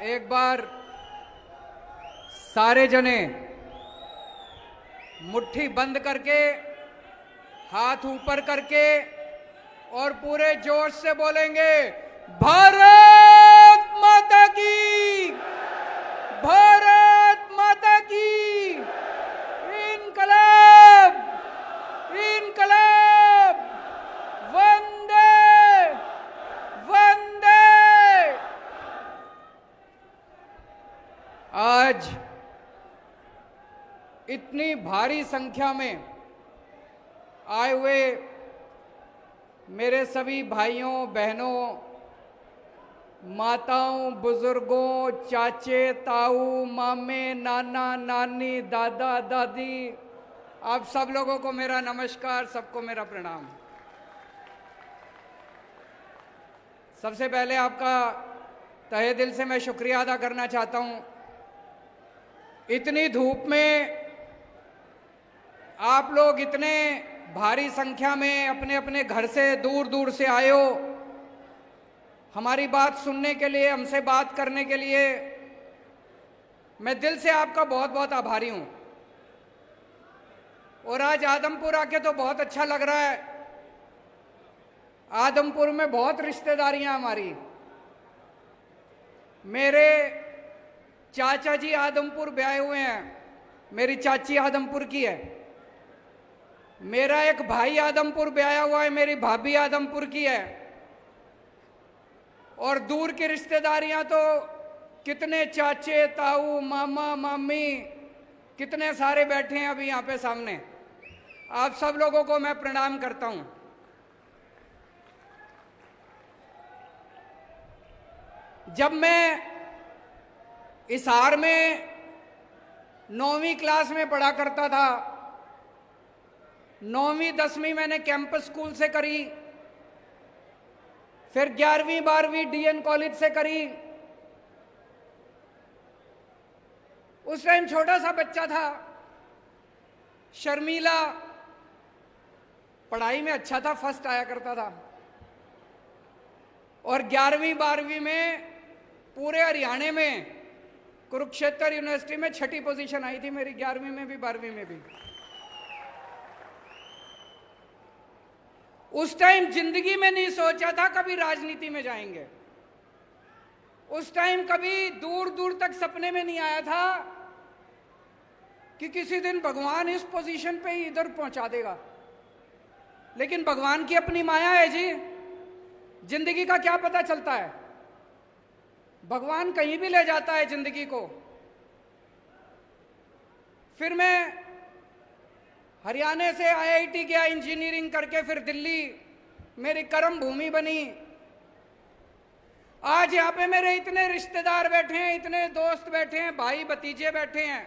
एक बार सारे जने मुट्ठी बंद करके, हाथ ऊपर करके और पूरे जोश से बोलेंगे, भारत माता की, भारत माता की, इनकलाब, इनकलाब, वंदे, वंदे। आज इतनी भारी संख्या में आए हुए मेरे सभी भाइयों बहनों, माताओं, बुजुर्गों, चाचे, ताऊ, मामे, नाना, नानी, दादा, दादी, आप सब लोगों को मेरा नमस्कार, सबको मेरा प्रणाम। सबसे पहले आपका तहे दिल से मैं शुक्रिया अदा करना चाहता हूं। इतनी धूप में आप लोग इतने भारी संख्या में अपने अपने घर से दूर दूर से आए हो, हमारी बात सुनने के लिए, हमसे बात करने के लिए। मैं दिल से आपका बहुत बहुत आभारी हूं। और आज आदमपुर आके तो बहुत अच्छा लग रहा है। आदमपुर में बहुत रिश्तेदारियां हमारी। मेरे चाचा जी आदमपुर ब्याहे हुए हैं, मेरी चाची आदमपुर की है। मेरा एक भाई आदमपुर ब्याया हुआ है, मेरी भाभी आदमपुर की है। और दूर की रिश्तेदारियां तो कितने चाचे, ताऊ, मामा, मामी, कितने सारे बैठे हैं अभी यहाँ पे सामने। आप सब लोगों को मैं प्रणाम करता हूं। जब मैं हिसार में 9वीं क्लास में पढ़ा करता था, 9वीं 10वीं मैंने कैंपस स्कूल से करी, फिर 11वीं 12वीं डीएन कॉलेज से करी। उस टाइम छोटा सा बच्चा था, शर्मीला, पढ़ाई में अच्छा था, फर्स्ट आया करता था। और 11वीं 12वीं में पूरे हरियाणा में कुरुक्षेत्र यूनिवर्सिटी में 6ठी पोजीशन आई थी मेरी, 11वीं में भी 12वीं में भी। उस टाइम जिंदगी में नहीं सोचा था कभी राजनीति में जाएंगे। उस टाइम कभी दूर दूर तक सपने में नहीं आया था कि किसी दिन भगवान इस पोजीशन पे ही इधर पहुंचा देगा। लेकिन भगवान की अपनी माया है जी, जिंदगी का क्या पता चलता है, भगवान कहीं भी ले जाता है जिंदगी को। फिर मैं हरियाणा से आईआईटी गया इंजीनियरिंग करके, फिर दिल्ली मेरी कर्म भूमि बनी। आज यहाँ पे मेरे इतने रिश्तेदार बैठे हैं, इतने दोस्त बैठे हैं, भाई भतीजे बैठे हैं।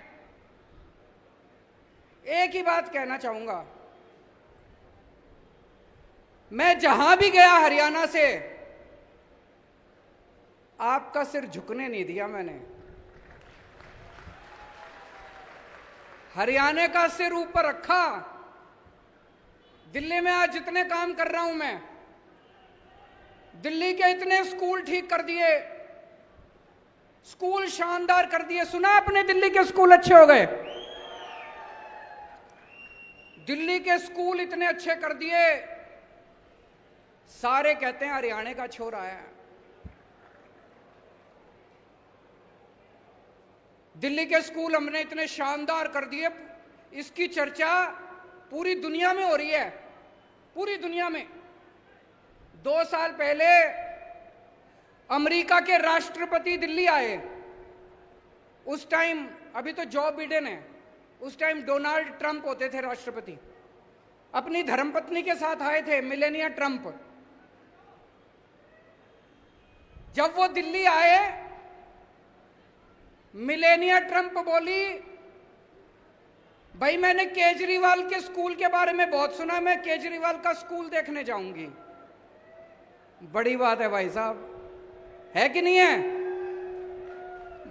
एक ही बात कहना चाहूंगा, मैं जहां भी गया हरियाणा से, आपका सिर झुकने नहीं दिया मैंने। हरियाणा का सिर ऊपर रखा। दिल्ली में आज जितने काम कर रहा हूं मैं, दिल्ली के इतने स्कूल ठीक कर दिए, स्कूल शानदार कर दिए। सुना आपने दिल्ली के स्कूल अच्छे हो गए? दिल्ली के स्कूल इतने अच्छे कर दिए, सारे कहते हैं हरियाणा का छोरा है। दिल्ली के स्कूल हमने इतने शानदार कर दिए, इसकी चर्चा पूरी दुनिया में हो रही है, पूरी दुनिया में। 2 साल पहले अमेरिका के राष्ट्रपति दिल्ली आए। उस टाइम, अभी तो जो बिडेन है, उस टाइम डोनाल्ड ट्रंप होते थे राष्ट्रपति। अपनी धर्मपत्नी के साथ आए थे, मिलेनिया ट्रंप। जब वो दिल्ली आए, मिलेनिया ट्रंप बोली, भाई मैंने केजरीवाल के स्कूल के बारे में बहुत सुना, मैं केजरीवाल का स्कूल देखने जाऊंगी। बड़ी बात है भाई साहब, है कि नहीं है?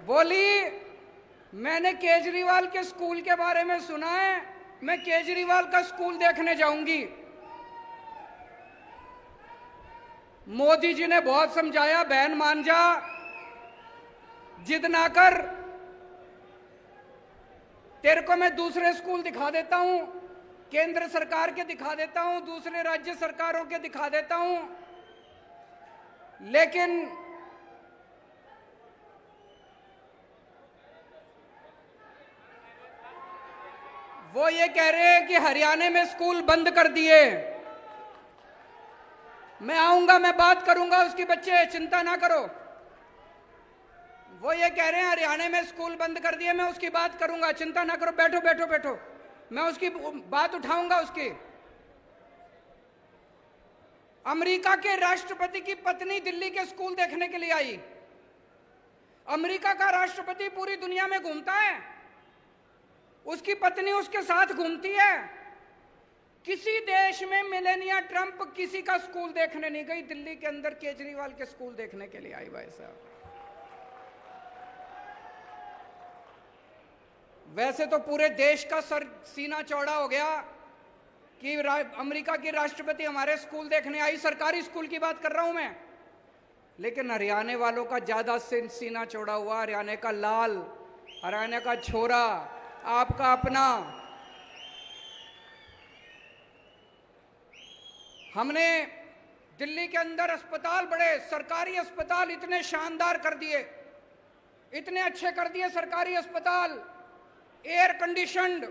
बोली मैंने केजरीवाल के स्कूल के बारे में सुना है, मैं केजरीवाल का स्कूल देखने जाऊंगी। मोदी जी ने बहुत समझाया, बहन मान जा, जिद ना कर, तेरे को मैं दूसरे स्कूल दिखा देता हूं, केंद्र सरकार के दिखा देता हूं, दूसरे राज्य सरकारों के दिखा देता हूं, लेकिन वो ये कह रहे हैं कि हरियाणा में स्कूल बंद कर दिए। मैं आऊंगा, मैं बात करूंगा उसकी, बच्चे चिंता ना करो। वो ये कह रहे हैं हरियाणा में स्कूल बंद कर दिए, मैं उसकी बात करूंगा, चिंता ना करो, बैठो बैठो बैठो, मैं उसकी बात उठाऊंगा उसकी। अमेरिका के राष्ट्रपति की पत्नी दिल्ली के स्कूल देखने के लिए आई। अमेरिका का राष्ट्रपति पूरी दुनिया में घूमता है, उसकी पत्नी उसके साथ घूमती है। किसी देश में मेलानिया ट्रंप किसी का स्कूल देखने नहीं गई, दिल्ली के अंदर केजरीवाल के स्कूल देखने के लिए आई भाई साहब। वैसे तो पूरे देश का सर सीना चौड़ा हो गया कि अमेरिका की राष्ट्रपति हमारे स्कूल देखने आई, सरकारी स्कूल की बात कर रहा हूं मैं, लेकिन हरियाणा वालों का ज्यादा सीना चौड़ा हुआ। हरियाणा का लाल, हरियाणा का छोरा, आपका अपना। हमने दिल्ली के अंदर अस्पताल, बड़े सरकारी अस्पताल इतने शानदार कर दिए, इतने अच्छे कर दिए सरकारी अस्पताल, एयर कंडीशनड,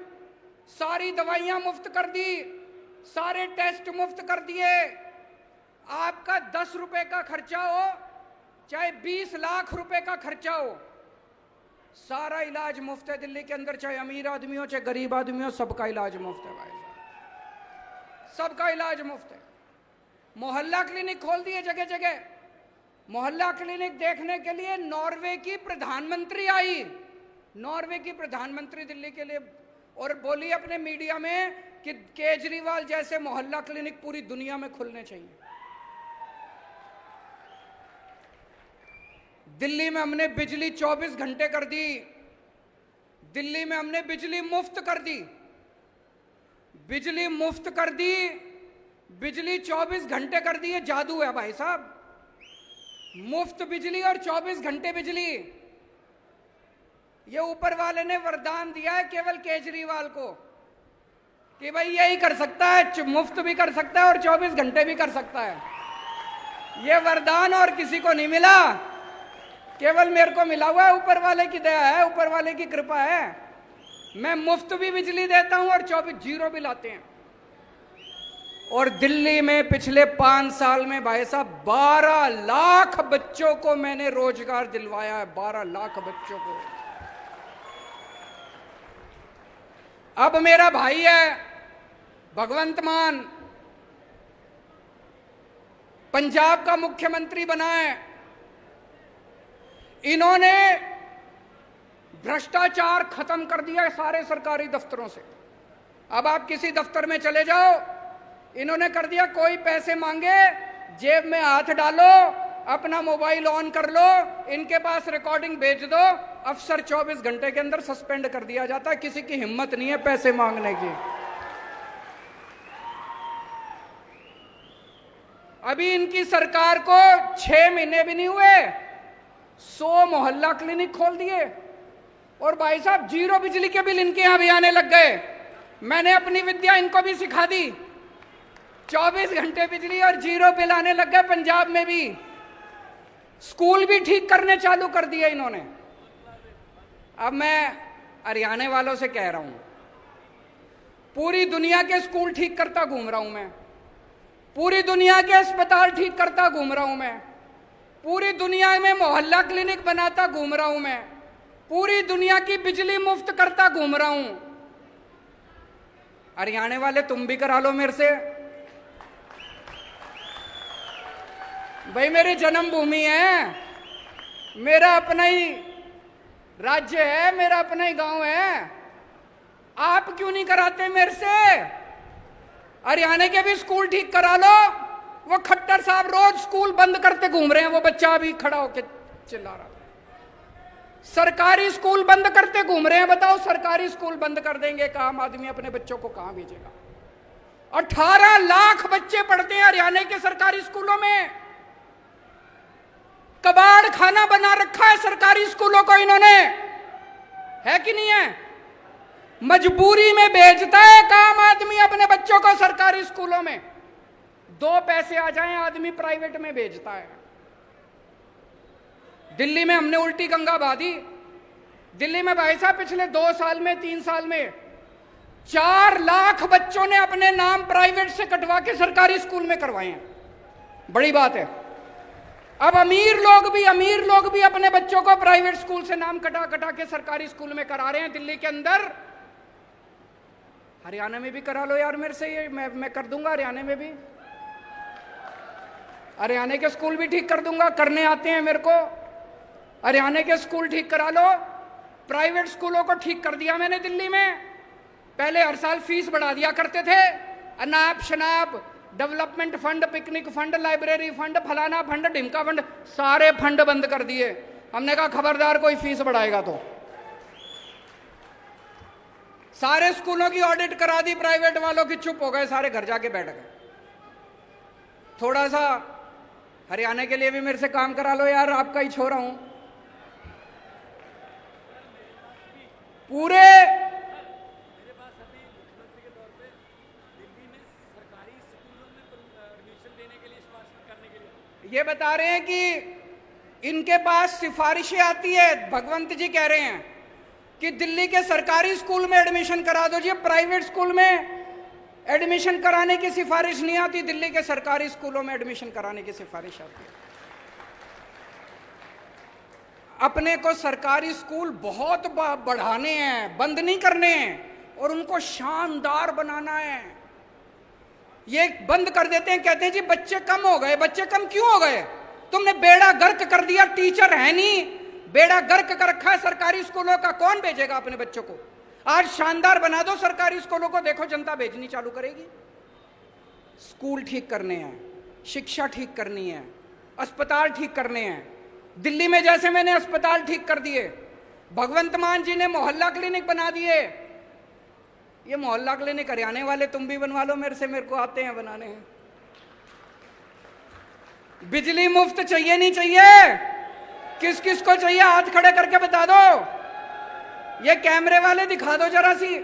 सारी दवाइयां मुफ्त कर दी, सारे टेस्ट मुफ्त कर दिए। आपका 10 रुपए का खर्चा हो चाहे 20 लाख रुपए का खर्चा हो, सारा इलाज मुफ्त है दिल्ली के अंदर, चाहे अमीर आदमी हो चाहे गरीब आदमी हो, सबका इलाज मुफ्त है भाई साहब, सबका इलाज मुफ्त है। मोहल्ला क्लिनिक खोल दिए जगह जगह। मोहल्ला क्लिनिक देखने के लिए नॉर्वे की प्रधानमंत्री आई, नॉर्वे की प्रधानमंत्री दिल्ली के लिए, और बोली अपने मीडिया में कि केजरीवाल जैसे मोहल्ला क्लिनिक पूरी दुनिया में खुलने चाहिए। दिल्ली में हमने बिजली 24 घंटे कर दी, दिल्ली में हमने बिजली मुफ्त कर दी, बिजली मुफ्त कर दी, बिजली 24 घंटे कर दी। ये जादू है भाई साहब, मुफ्त बिजली और 24 घंटे बिजली। ये ऊपर वाले ने वरदान दिया है केवल केजरीवाल को कि भाई यही कर सकता है, मुफ्त भी कर सकता है और 24 घंटे भी कर सकता है। ये वरदान और किसी को नहीं मिला, केवल मेरे को मिला हुआ है, ऊपर वाले की दया है, ऊपर वाले की कृपा है। मैं मुफ्त भी बिजली देता हूं और 24 जीरो बिल आते हैं। और दिल्ली में पिछले 5 साल में भाई साहब 12 लाख बच्चों को मैंने रोजगार दिलवाया है, 12 लाख बच्चों को। अब मेरा भाई है भगवंत मान, पंजाब का मुख्यमंत्री बना है। इन्होंने भ्रष्टाचार खत्म कर दिया है सारे सरकारी दफ्तरों से। अब आप किसी दफ्तर में चले जाओ, इन्होंने कर दिया, कोई पैसे मांगे जेब में हाथ डालो, अपना मोबाइल ऑन कर लो, इनके पास रिकॉर्डिंग भेज दो, अफसर 24 घंटे के अंदर सस्पेंड कर दिया जाता है। किसी की हिम्मत नहीं है पैसे मांगने की। अभी इनकी सरकार को 6 महीने भी नहीं हुए, 100 मोहल्ला क्लिनिक खोल दिए और भाई साहब जीरो बिजली के बिल इनके यहां भी आने लग गए। मैंने अपनी विद्या इनको भी सिखा दी, 24 घंटे बिजली और जीरो बिल आने लग गए। पंजाब में भी स्कूल भी ठीक करने चालू कर दिए इन्होंने। अब मैं हरियाणा वालों से कह रहा हूं, पूरी दुनिया के स्कूल ठीक करता घूम रहा हूं मैं, पूरी दुनिया के अस्पताल ठीक करता घूम रहा हूं मैं, पूरी दुनिया में मोहल्ला क्लिनिक बनाता घूम रहा हूं मैं, पूरी दुनिया की बिजली मुफ्त करता घूम रहा हूं। हरियाणा वाले तुम भी करा लो मेरे से भाई, मेरी जन्मभूमि है, मेरा अपना ही राज्य है, मेरा अपना ही गांव है। आप क्यों नहीं कराते मेरे से? हरियाणा के भी स्कूल ठीक करा लो। वो खट्टर साहब रोज स्कूल बंद करते घूम रहे हैं, वो बच्चा अभी खड़ा होकर चिल्ला रहा था। सरकारी स्कूल बंद करते घूम रहे हैं। बताओ, सरकारी स्कूल बंद कर देंगे, एक आम आदमी अपने बच्चों को कहां भेजेगा? 18 लाख बच्चे पढ़ते हैं हरियाणा के सरकारी स्कूलों में। कबाड़ खाना बना रखा है सरकारी स्कूलों को इन्होंने, है कि नहीं है? मजबूरी में भेजता है काम आदमी अपने बच्चों को सरकारी स्कूलों में, 2 पैसे आ जाएं आदमी प्राइवेट में भेजता है। दिल्ली में हमने उल्टी गंगा बहा दी। दिल्ली में भाई साहब पिछले 2 साल में 3 साल में 4 लाख बच्चों ने अपने नाम प्राइवेट से कटवा के सरकारी स्कूल में करवाए हैं। बड़ी बात है। अब अमीर लोग भी अपने बच्चों को प्राइवेट स्कूल से नाम कटा कटा के सरकारी स्कूल में करा रहे हैं दिल्ली के अंदर। हरियाणा में भी करा लो यार मेरे से, ये मैं कर दूंगा हरियाणा में भी। हरियाणा के स्कूल भी ठीक कर दूंगा, करने आते हैं मेरे को। हरियाणा के स्कूल ठीक करा लो। प्राइवेट स्कूलों को ठीक कर दिया मैंने दिल्ली में। पहले हर साल फीस बढ़ा दिया करते थे, अनाप शनाप, development fund, picnic fund, library fund, फलाना फंड, ढिमका फंड, सारे फंड बंद कर दिए। हमने कहा खबरदार कोई फीस बढ़ाएगा तो। सारे स्कूलों की ऑडिट करा दी प्राइवेट वालों की, चुप हो गए सारे, घर जाके बैठ गए। थोड़ा सा हरियाणा के लिए भी मेरे से काम करा लो यार, आपका ही छोरा हूं। पूरे ये बता रहे हैं कि इनके पास सिफारिशें आती है। भगवंत जी कह रहे हैं कि दिल्ली के सरकारी स्कूल में एडमिशन करा दो जी, प्राइवेट स्कूल में एडमिशन कराने की सिफारिश नहीं आती, दिल्ली के सरकारी स्कूलों में एडमिशन कराने की सिफारिश आती है। अपने को सरकारी स्कूल बहुत बढ़ाने हैं, बंद नहीं करने हैं, और उनको शानदार बनाना है। ये बंद कर देते हैं, कहते हैं जी बच्चे कम हो गए। बच्चे कम क्यों हो गए? तुमने बेड़ा गर्क कर दिया, टीचर है नहीं, बेड़ा गर्क कर रखा है सरकारी स्कूलों का। कौन भेजेगा अपने बच्चों को? आज शानदार बना दो सरकारी स्कूलों को, देखो जनता भेजनी चालू करेगी। स्कूल ठीक करने हैं, शिक्षा ठीक करनी है, अस्पताल ठीक करने हैं। दिल्ली में जैसे मैंने अस्पताल ठीक कर दिए, भगवंत मान जी ने मोहल्ला क्लिनिक बना दिए। ये मोहल्ला क्लिनिक हरियाणा वाले तुम भी बनवा लो मेरे से, मेरे को आते हैं बनाने हैं। बिजली मुफ्त चाहिए नहीं चाहिए? किस किस को चाहिए हाथ खड़े करके बता दो। ये कैमरे वाले दिखा दो जरा सी।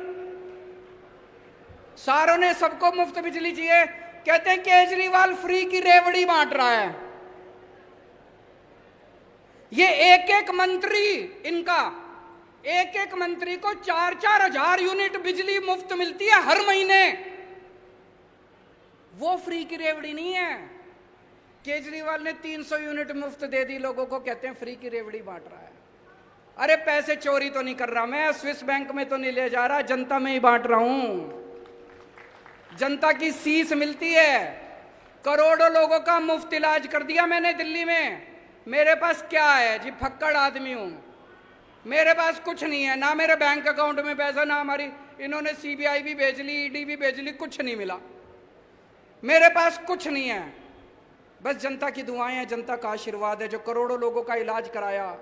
सारों ने सबको मुफ्त बिजली चाहिए। कहते हैं केजरीवाल फ्री की रेवड़ी बांट रहा है। ये एक एक मंत्री, इनका एक एक मंत्री को 4-4 हजार यूनिट बिजली मुफ्त मिलती है हर महीने। वो फ्री की रेवड़ी नहीं है। केजरीवाल ने 300 यूनिट मुफ्त दे दी लोगों को, कहते हैं फ्री की रेवड़ी बांट रहा है। अरे पैसे चोरी तो नहीं कर रहा मैं, स्विस बैंक में तो नहीं ले जा रहा, जनता में ही बांट रहा हूं। जनता की सीस मिलती है। करोड़ों लोगों का मुफ्त इलाज कर दिया मैंने दिल्ली में। मेरे पास क्या है जी, फक्कड़ आदमी हूं। मेरे पास कुछ नहीं है, ना मेरे बैंक अकाउंट में पैसा, ना हमारी इन्होंने सीबीआई भी भेज ली, ईडी भी भेज ली, कुछ नहीं मिला। मेरे पास कुछ नहीं है, बस जनता की दुआएं हैं, जनता का आशीर्वाद है। जो करोड़ों लोगों का इलाज कराया,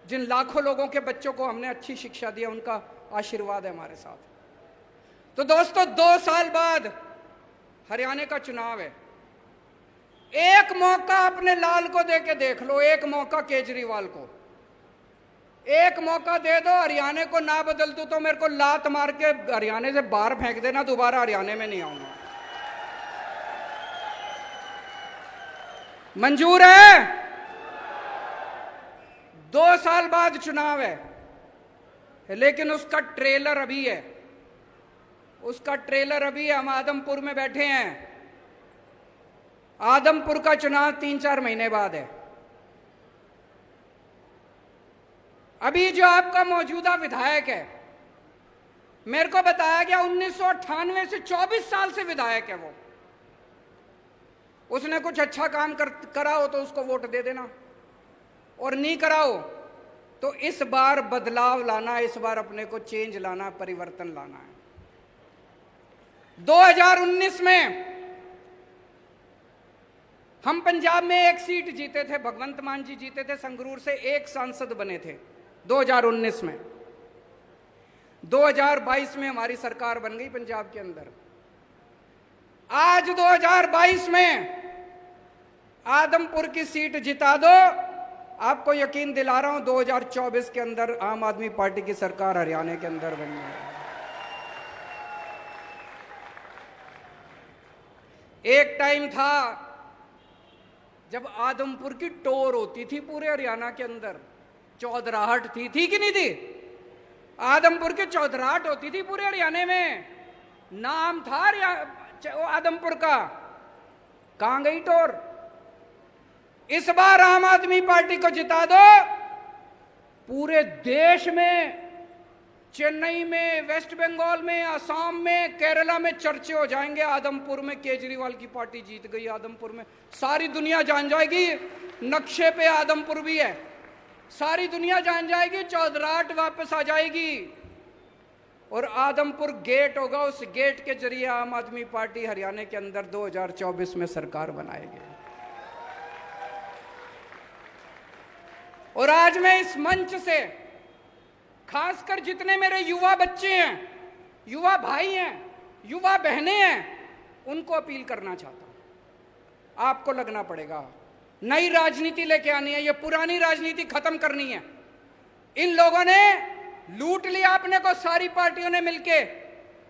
जिन लाखों लोगों के बच्चों को हमने अच्छी शिक्षा दी, उनका आशीर्वाद है हमारे साथ। तो दोस्तों 2 साल बाद हरियाणा का चुनाव है। एक मौका अपने लाल को दे के देख लो, एक मौका केजरीवाल को, एक मौका दे दो। हरियाणा को ना बदल दो तो मेरे को लात मार के हरियाणा से बाहर फेंक देना, दोबारा हरियाणा में नहीं आऊंगा। मंजूर है? 2 साल बाद चुनाव है, लेकिन उसका ट्रेलर अभी है। उसका ट्रेलर अभी है। हम आदमपुर में बैठे हैं। आदमपुर का चुनाव 3-4 महीने बाद है। अभी जो आपका मौजूदा विधायक है, मेरे को बताया गया 1998 से 24 साल से विधायक है वो। उसने कुछ अच्छा काम करा हो तो उसको वोट दे देना, और नहीं कराओ तो इस बार बदलाव लाना है, इस बार अपने को चेंज लाना, परिवर्तन लाना है। 2019 में हम पंजाब में 1 सीट जीते थे, भगवंत मान जी जीते थे, संगरूर से 1 सांसद बने थे 2019 में। 2022 में हमारी सरकार बन गई पंजाब के अंदर। आज 2022 में आदमपुर की सीट जिता दो आपको यकीन दिला रहा हूं 2024 के अंदर आम आदमी पार्टी की सरकार हरियाणा के अंदर बननी है। एक टाइम था जब आदमपुर की टोर होती थी पूरे हरियाणा के अंदर, चौधराहट थी कि नहीं थी? आदमपुर की चौधराहट होती थी पूरे हरियाणा में, नाम था आदमपुर का। कहां गई टोर? इस बार आम आदमी पार्टी को जिता दो, पूरे देश में, चेन्नई में, वेस्ट बंगाल में, असम में, केरला में चर्चे हो जाएंगे, आदमपुर में केजरीवाल की पार्टी जीत गई। आदमपुर में सारी दुनिया जान जाएगी नक्शे पे आदमपुर भी है, सारी दुनिया जान जाएगी, चौधराहट वापस आ जाएगी और आदमपुर गेट होगा। उस गेट के जरिए आम आदमी पार्टी हरियाणा के अंदर 2024 में सरकार बनाएगी। और आज मैं इस मंच से खासकर जितने मेरे युवा बच्चे हैं, युवा भाई हैं, युवा बहनें हैं, उनको अपील करना चाहता हूं, आपको लगना पड़ेगा। नई राजनीति लेके आनी है, ये पुरानी राजनीति खत्म करनी है। इन लोगों ने लूट लिया अपने को, सारी पार्टियों ने मिलके,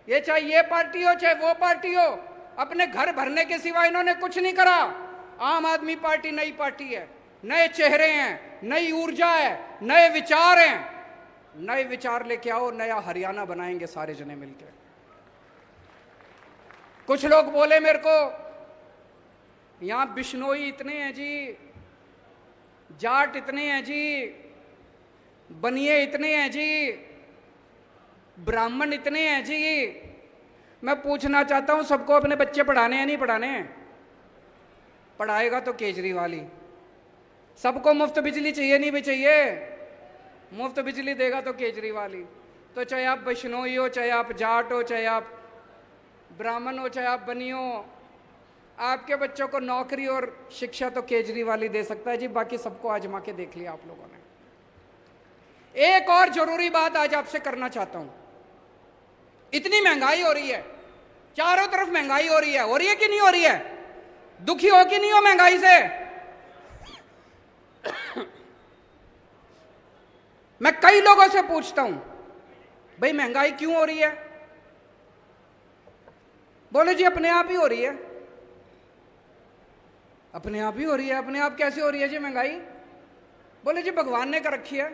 ये चाहे ये पार्टी हो चाहे वो पार्टी हो, अपने घर भरने के सिवा इन्होंने कुछ नहीं करा। आम आदमी पार्टी नई पार्टी है, नए चेहरे हैं, नई ऊर्जा है, नए विचार हैं। नए विचार लेके आओ, नया हरियाणा बनाएंगे सारे जने मिलकर। कुछ लोग बोले मेरे को, यहां बिश्नोई इतने हैं जी, जाट इतने हैं जी, बनिए इतने हैं जी, ब्राह्मण इतने हैं जी। मैं पूछना चाहता हूं, सबको अपने बच्चे पढ़ाने हैं नहीं पढ़ाने? पढ़ाएगा तो केजरीवाल ही। सबको मुफ्त बिजली चाहिए नहीं भी चाहिए? मुफ्त बिजली देगा तो केजरीवाल ही। तो चाहे आप बिश्नोई हो, चाहे आप जाट हो, चाहे आप ब्राह्मण हो, चाहे आप बनी हो, आपके बच्चों को नौकरी और शिक्षा तो केजरीवाल ही दे सकता है जी। बाकी सबको आजमा के देख लिया आप लोगों ने। एक और जरूरी बात आज आपसे करना चाहता हूं। इतनी महंगाई हो रही है, चारों तरफ महंगाई हो रही है कि नहीं हो रही है? दुखी हो कि नहीं हो महंगाई से? मैं कई लोगों से पूछता हूं, भाई महंगाई क्यों हो रही है? बोले जी अपने आप ही हो रही है। अपने आप ही हो रही है? अपने आप कैसे हो रही है जी महंगाई? बोले जी भगवान ने कर रखी है।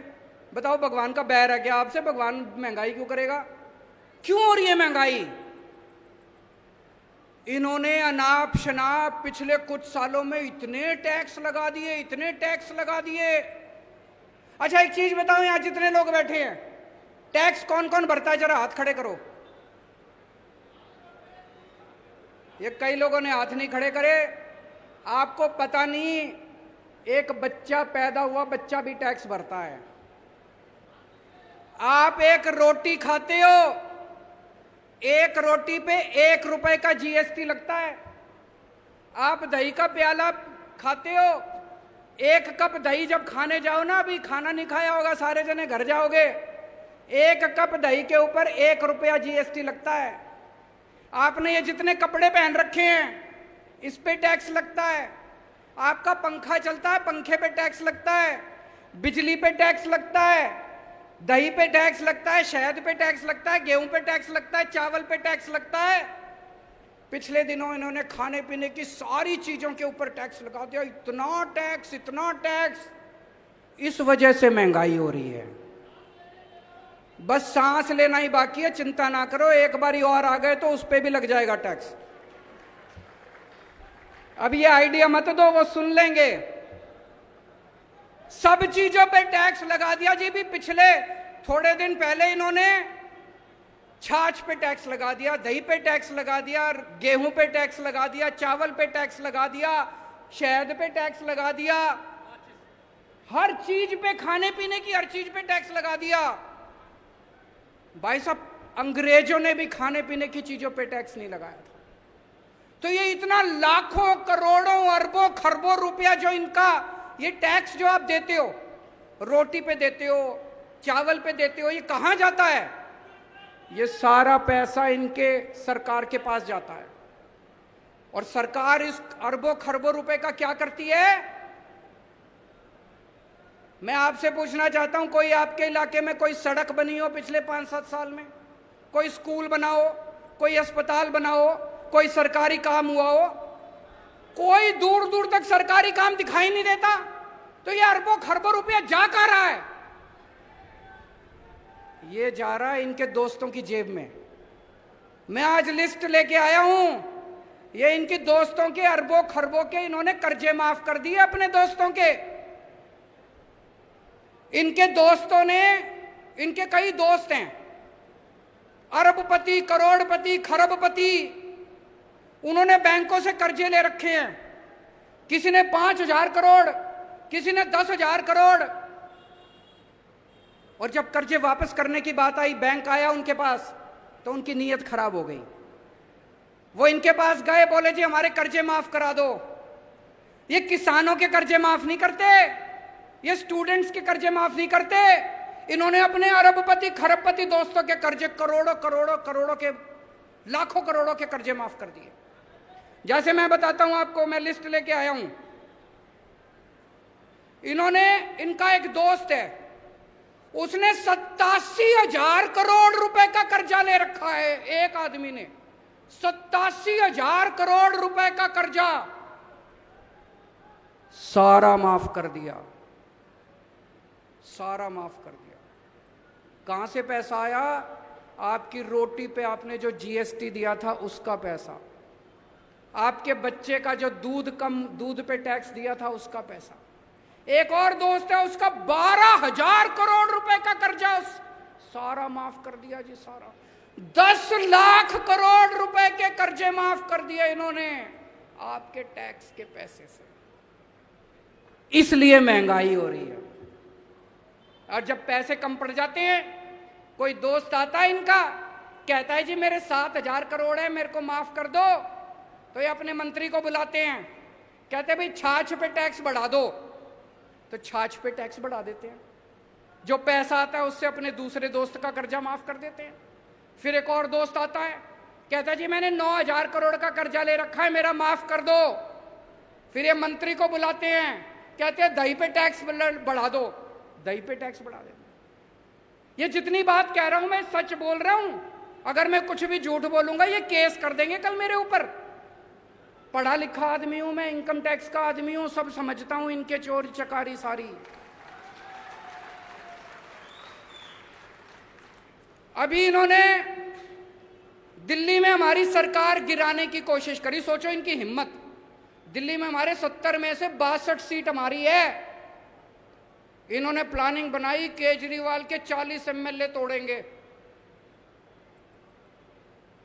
बताओ भगवान का बैर है क्या आपसे? भगवान महंगाई क्यों करेगा? क्यों हो रही है महंगाई? इन्होंने अनाप शनाप पिछले कुछ सालों में इतने टैक्स लगा दिए, इतने टैक्स लगा दिए। अच्छा एक चीज बताओ, यहां जितने लोग बैठे हैं, टैक्स कौन कौन भरता है? जरा हाथ खड़े करो। ये कई लोगों ने हाथ नहीं खड़े करे। आपको पता नहीं, एक बच्चा पैदा हुआ बच्चा भी टैक्स भरता है। आप एक रोटी खाते हो, एक रोटी पे 1 रुपए का जीएसटी लगता है। आप दही का प्याला खाते हो, 1 कप दही जब खाने जाओ ना, अभी खाना नहीं खाया होगा, सारे जने घर जाओगे, 1 कप दही के ऊपर 1 रुपया जीएसटी लगता है। आपने ये जितने कपड़े पहन रखे हैं इस पे टैक्स लगता है। आपका पंखा चलता है, पंखे पे टैक्स लगता है, बिजली पे टैक्स लगता है, दही पे टैक्स लगता है, शहद पे टैक्स लगता है, गेहूं पे टैक्स लगता है, चावल पे टैक्स लगता है। पिछले दिनों इन्होंने खाने पीने की सारी चीजों के ऊपर टैक्स लगा दिया। इतना टैक्स, इतना टैक्स। इस वजह से महंगाई हो रही है। बस सांस लेना ही बाकी है, चिंता ना करो, एक बारी और आ गए तो उस पे भी लग जाएगा टैक्स। अब ये आइडिया मत दो, वो सुन लेंगे। सब चीजों पे टैक्स लगा दिया जी। भी पिछले थोड़े दिन पहले इन्होंने छाछ पे टैक्स लगा दिया, दही पे टैक्स लगा दिया, गेहूं पे टैक्स लगा दिया, चावल पे टैक्स लगा दिया, शहद पे टैक्स लगा दिया, हर चीज पे, खाने पीने की हर चीज पे टैक्स लगा दिया। भाई साहब, अंग्रेजों ने भी खाने पीने की चीजों पे टैक्स नहीं लगाया था। तो ये इतना लाखों करोड़ों अरबों खरबों रुपया जो इनका ये टैक्स जो आप देते हो, रोटी पे देते हो, चावल पे देते हो, ये कहां जाता है? ये सारा पैसा इनके सरकार के पास जाता है। और सरकार इस अरबों खरबों रुपए का क्या करती है? मैं आपसे पूछना चाहता हूं, कोई आपके इलाके में कोई सड़क बनी हो पिछले 5-7 साल में? कोई स्कूल बना हो, कोई अस्पताल बना हो, कोई सरकारी काम हुआ हो? कोई दूर दूर तक सरकारी काम दिखाई नहीं देता। तो ये अरबों खरबों रुपया जा कहां रहा है? ये जा रहा है इनके दोस्तों की जेब में। मैं आज लिस्ट लेके आया हूं, ये इनकी दोस्तों के अरबों खरबों के इन्होंने कर्जे माफ कर दिए अपने दोस्तों के। इनके दोस्तों ने, इनके कई दोस्त हैं, अरबपति, करोड़पति, खरबपति, उन्होंने बैंकों से कर्जे ले रखे हैं। किसी ने 5,000 करोड़, किसी ने 10,000 करोड़। और जब कर्जे वापस करने की बात आई, बैंक आया उनके पास, तो उनकी नीयत खराब हो गई। वो इनके पास गए, बोले जी हमारे कर्जे माफ करा दो। ये किसानों के कर्जे माफ नहीं करते, ये स्टूडेंट्स के कर्जे माफ नहीं करते। इन्होंने अपने अरबपति खरबपति दोस्तों के कर्जे करोड़ों करोड़ों करोड़ों के, लाखों करोड़ों के कर्जे माफ कर दिए। जैसे मैं बताता हूं आपको, मैं लिस्ट लेके आया हूं। इन्होंने, इनका एक दोस्त है, उसने 87,000 करोड़ रुपए का कर्जा ले रखा है। एक आदमी ने 87,000 करोड़ रुपए का कर्जा सारा माफ कर दिया, सारा माफ कर दिया। कहां से पैसा आया? आपकी रोटी पे आपने जो जीएसटी दिया था उसका पैसा, आपके बच्चे का जो दूध पे टैक्स दिया था उसका पैसा। एक और दोस्त है, उसका 12,000 करोड़ रुपए का कर्जा सारा माफ कर दिया जी, सारा। 10 लाख करोड़ रुपए के कर्जे माफ कर दिए इन्होंने आपके टैक्स के पैसे से। इसलिए महंगाई हो रही है। और जब पैसे कम पड़ जाते हैं, कोई दोस्त आता है इनका, कहता है जी मेरे 7,000 करोड़ है, मेरे को माफ कर दो। तो ये अपने मंत्री को बुलाते हैं, कहते हैं भाई छाछ पे टैक्स बढ़ा दो। तो छाछ पे टैक्स बढ़ा देते हैं। जो पैसा आता है उससे अपने दूसरे दोस्त का कर्जा माफ कर देते हैं। फिर एक और दोस्त आता है, कहता है जी मैंने 9,000 करोड़ का कर्जा ले रखा है, मेरा माफ कर दो। फिर ये मंत्री को बुलाते हैं, कहते हैं दही पे टैक्स बढ़ा दो, दही पे टैक्स बढ़ा देते हैं। ये जितनी बात कह रहा हूं मैं सच बोल रहा हूं। अगर मैं कुछ भी झूठ बोलूंगा ये केस कर देंगे कल मेरे ऊपर। पढ़ा लिखा आदमी हूं मैं, इनकम टैक्स का आदमी हूं, सब समझता हूं इनके चोरी चकारी सारी। अभी इन्होंने दिल्ली में हमारी सरकार गिराने की कोशिश करी। सोचो इनकी हिम्मत। दिल्ली में हमारे 70 में से 62 सीट हमारी है। इन्होंने प्लानिंग बनाई, केजरीवाल के 40 एमएलए तोड़ेंगे।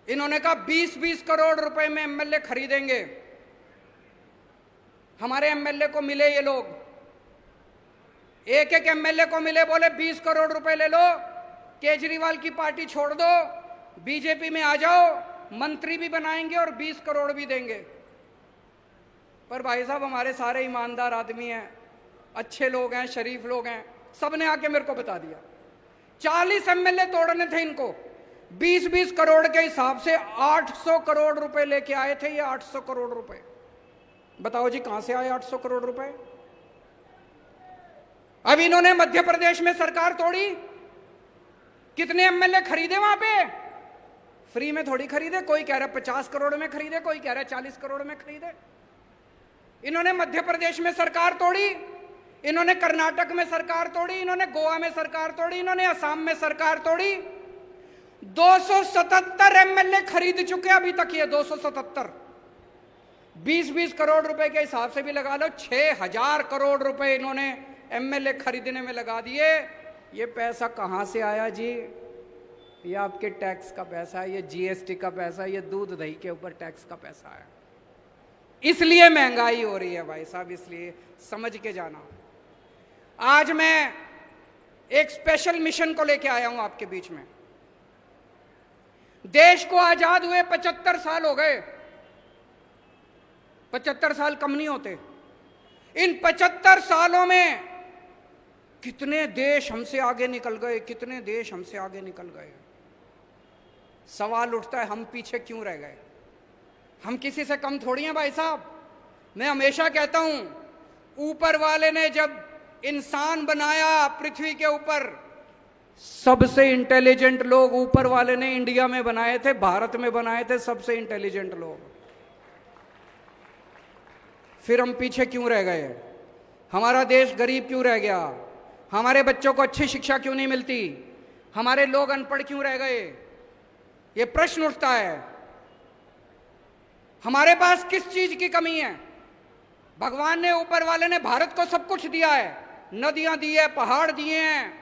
इन्होंने कहा 20-20 करोड़ रुपए में एमएलए खरीदेंगे। हमारे एमएलए को मिले ये लोग, एक एक एमएलए को मिले, बोले 20 करोड़ रुपए ले लो, केजरीवाल की पार्टी छोड़ दो, बीजेपी में आ जाओ, मंत्री भी बनाएंगे और 20 करोड़ भी देंगे। पर भाई साहब हमारे सारे ईमानदार आदमी हैं, अच्छे लोग हैं, शरीफ लोग हैं, सबने आके मेरे को बता दिया 40 एमएलए तोड़ने थे इनको। 20-20 करोड़ के हिसाब से 800 करोड़ रुपए लेके आए थे ये। 800 करोड़ रुपए बताओ जी कहां से आए 800 करोड़ रुपए? अब इन्होंने मध्य प्रदेश में सरकार तोड़ी। कितने एमएलए खरीदे वहां पे? फ्री में थोड़ी खरीदे। कोई कह रहा है 50 करोड़ में खरीदे, कोई कह रहा है 40 करोड़ में खरीदे। इन्होंने मध्य प्रदेश में सरकार तोड़ी, इन्होंने कर्नाटक में सरकार तोड़ी, इन्होंने गोवा में सरकार तोड़ी, इन्होंने असम में सरकार तोड़ी। 277 एमएलए खरीद चुके अभी तक ये। 277 20-20 करोड़ रुपए के हिसाब से भी लगा लो, 6,000 करोड़ रुपए इन्होंने एमएलए खरीदने में लगा दिए। ये पैसा कहां से आया जी? ये आपके टैक्स का पैसा है, ये जीएसटी का पैसा है, ये दूध दही के ऊपर टैक्स का पैसा है। इसलिए महंगाई हो रही है भाई साहब, इसलिए समझ के जाना। आज मैं एक स्पेशल मिशन को लेके आया हूं आपके बीच में। देश को आजाद हुए 75 साल हो गए। 75 साल कम नहीं होते। इन 75 सालों में कितने देश हमसे आगे निकल गए, कितने देश हमसे आगे निकल गए। सवाल उठता है हम पीछे क्यों रह गए? हम किसी से कम थोड़ी हैं भाई साहब। मैं हमेशा कहता हूं ऊपर वाले ने जब इंसान बनाया पृथ्वी के ऊपर, सबसे इंटेलिजेंट लोग ऊपर वाले ने इंडिया में बनाए थे, भारत में बनाए थे सबसे इंटेलिजेंट लोग। फिर हम पीछे क्यों रह गए? हमारा देश गरीब क्यों रह गया? हमारे बच्चों को अच्छी शिक्षा क्यों नहीं मिलती? हमारे लोग अनपढ़ क्यों रह गए? ये प्रश्न उठता है। हमारे पास किस चीज की कमी है? भगवान ने, ऊपर वाले ने भारत को सब कुछ दिया है, नदियां दी है, पहाड़ दिए हैं,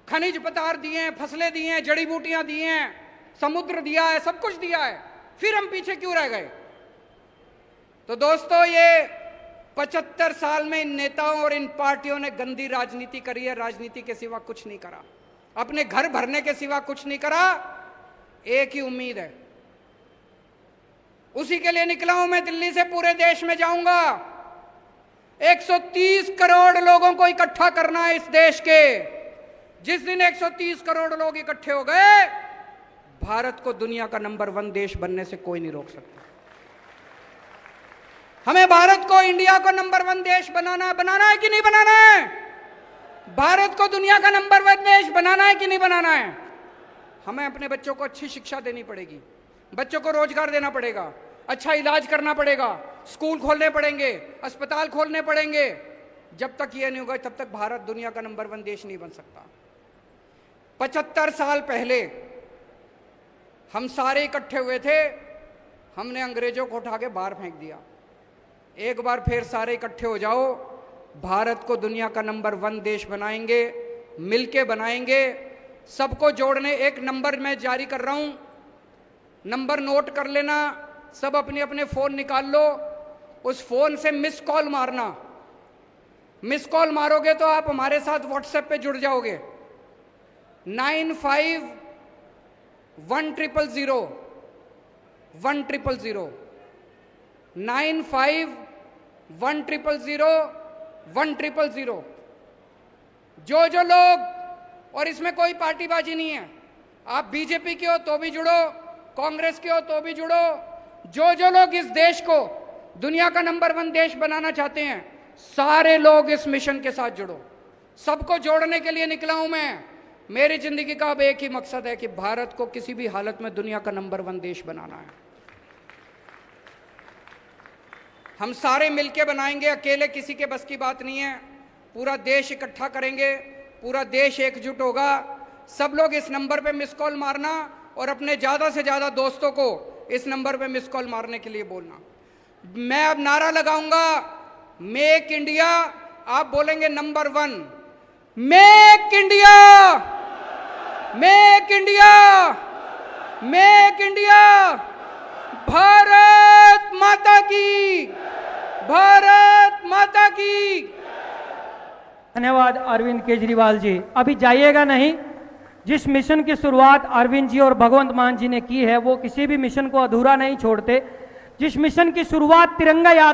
खनिज पदार्थ दिए हैं, फसलें दी हैं, जड़ी बूटियां दी हैं, समुद्र दिया है, सब कुछ दिया है, फिर हम पीछे क्यों रह गए? तो दोस्तों, ये 75 साल में इन नेताओं और इन पार्टियों ने गंदी राजनीति करी है। राजनीति के सिवा कुछ नहीं करा, अपने घर भरने के सिवा कुछ नहीं करा। एक ही उम्मीद है, उसी के लिए निकला हूं मैं। दिल्ली से पूरे देश में जाऊंगा। 130 करोड़ लोगों को इकट्ठा करना है इस देश के। जिस दिन 130 करोड़ लोग इकट्ठे हो गए, भारत को दुनिया का नंबर 1 देश बनने से कोई नहीं रोक सकता। हमें भारत को, इंडिया को नंबर 1 देश बनाना है कि नहीं बनाना है? भारत को दुनिया का नंबर 1 देश बनाना है कि नहीं बनाना है? हमें अपने बच्चों को अच्छी शिक्षा देनी पड़ेगी, बच्चों को रोजगार देना पड़ेगा, अच्छा इलाज करना पड़ेगा, स्कूल खोलने पड़ेंगे, अस्पताल खोलने पड़ेंगे। जब तक ये नहीं होगा, तब तक भारत दुनिया का नंबर 1 देश नहीं बन सकता। 75 साल पहले हम सारे इकट्ठे हुए थे, हमने अंग्रेजों को उठा के बाहर फेंक दिया। एक बार फिर सारे इकट्ठे हो जाओ, भारत को दुनिया का नंबर 1 देश बनाएंगे, मिलके बनाएंगे। सबको जोड़ने एक नंबर मैं जारी कर रहा हूं, नंबर नोट कर लेना, सब अपने अपने फोन निकाल लो, उस फोन से मिस कॉल मारना। मिस कॉल मारोगे तो आप हमारे साथ व्हाट्सएप पे जुड़ जाओगे। 951000 1000 951000 1000। जो लोग, और इसमें कोई पार्टीबाजी नहीं है, आप बीजेपी के हो तो भी जुड़ो, कांग्रेस के हो तो भी जुड़ो। जो लोग इस देश को दुनिया का नंबर 1 देश बनाना चाहते हैं, सारे लोग इस मिशन के साथ जुड़ो। सबको जोड़ने के लिए निकला हूं मैं। मेरी जिंदगी का अब एक ही मकसद है कि भारत को किसी भी हालत में दुनिया का नंबर 1 देश बनाना है। हम सारे मिलके बनाएंगे, अकेले किसी के बस की बात नहीं है। पूरा देश इकट्ठा करेंगे, पूरा देश एकजुट होगा। सब लोग इस नंबर पे मिस कॉल मारना और अपने ज्यादा से ज्यादा दोस्तों को इस नंबर पे मिस कॉल मारने के लिए बोलना। मैं अब नारा लगाऊंगा, मेक इंडिया, आप बोलेंगे number 1। Make India, make India, make India. Bharat माता की, भारत माता की। धन्यवाद अरविंद केजरीवाल जी। अभी जाइएगा नहीं। जिस मिशन की शुरुआत अरविंद जी और भगवंत मान जी ने की है, वो किसी भी मिशन को अधूरा नहीं छोड़ते। जिस मिशन की शुरुआत तिरंगा यात्रा